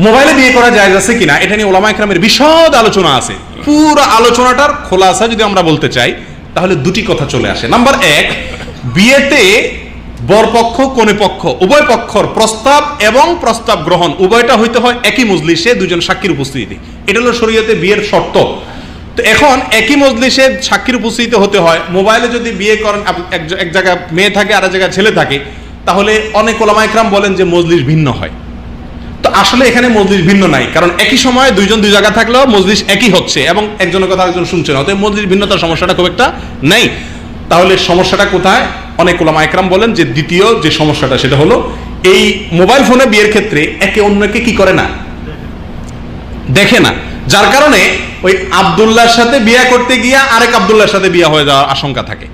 মোবাইলে বিয়ে করা জায়েজ আছে কিনা এটা নিয়ে ওলামা ইকরামের বিশদ আলোচনা আছে। পুরো আলোচনাটার খোলাসা যদি আমরা বলতে চাই তাহলে দুটি কথা চলে আসে। নাম্বার এক, বিয়েতে বরপক্ষ কনেপক্ষ উভয় পক্ষর প্রস্তাব এবং প্রস্তাব গ্রহণ উভয়টা হইতে হয় একই মজলিসে দুজন সাক্ষীর উপস্থিতিতে। এটা হলো শরীয়তে বিয়ের শর্ত। তো এখন একই মজলিসে সাক্ষীর উপস্থিতি হতে হয়। মোবাইলে যদি বিয়ে করেন, এক জায়গায় মেয়ে থাকে আর এক জায়গায় ছেলে থাকে, তাহলে অনেক ওলামা ইকরাম বলেন যে মজলিস ভিন্ন হয়। তো আসলে এখানে মজলিস ভিন্ন নাই, কারণ একই সময়ে দুইজন দুই জায়গা থাকলেও মজলিস একই হচ্ছে এবং একজনের কথা একজন শুনছে না, অতএব মজলিস ভিন্নতার সমস্যাটা খুব একটা নেই। তাহলে সমস্যাটা কোথায়? অনেক ওলামা ইকরাম বলেন যে দ্বিতীয় যে সমস্যাটা সেটা হলো এই মোবাইল ফোনে বিয়ের ক্ষেত্রে একে অন্যকে কি করে না, দেখে না, যার কারণে ওই আব্দুল্লাহর সাথে বিয়ে করতে গিয়া আরেক আব্দুল্লাহর সাথে বিয়ে হয়ে যাওয়ার আশঙ্কা থাকে।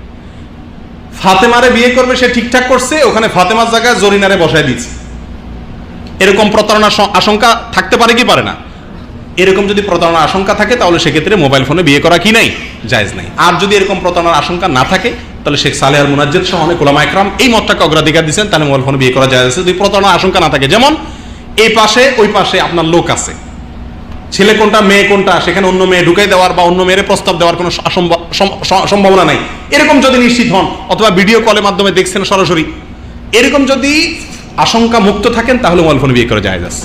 ফাতেমারে বিয়ে করবে, সে ঠিকঠাক করছে, ওখানে ফাতেমার জায়গায় জরিনারে বসায় দিচ্ছে। এরকম প্রতারণার আশঙ্কা থাকতে পারে কি পারে না? এরকম যদি প্রতারণার আশঙ্কা থাকে তাহলে সেক্ষেত্রে মোবাইল ফোনে বিয়ে করা কি নাই, জায়েজ নাই। আর যদি এরকম প্রতারণার আশঙ্কা না থাকে তাহলে শেখ সালেহ আল মুনাজ্জেদ সহ অনেক ওলামা ইকরাম এই মতটাকে অগ্রাধিকার দিচ্ছেন, তাহলে মোবাইল ফোনে বিয়ে করা জায়েজ আছে যদি প্রতারণার আশঙ্কা না থাকে। যেমন এই পাশে ওই পাশে আপনার লোক আছে, ছেলে কোনটা মেয়ে কোনটা সেখানে অন্য মেয়ে ঢুকাই দেওয়ার বা অন্য মেয়ের প্রস্তাব দেওয়ার কোনো সম্ভাবনা নাই, এরকম যদি নিশ্চিত হন, অথবা ভিডিও কলের মাধ্যমে দেখছেন সরাসরি, এরকম যদি আশঙ্কা মুক্ত থাকেন তাহলে মোবাইল ফোনে বিয়ে করা জায়েজ আছে।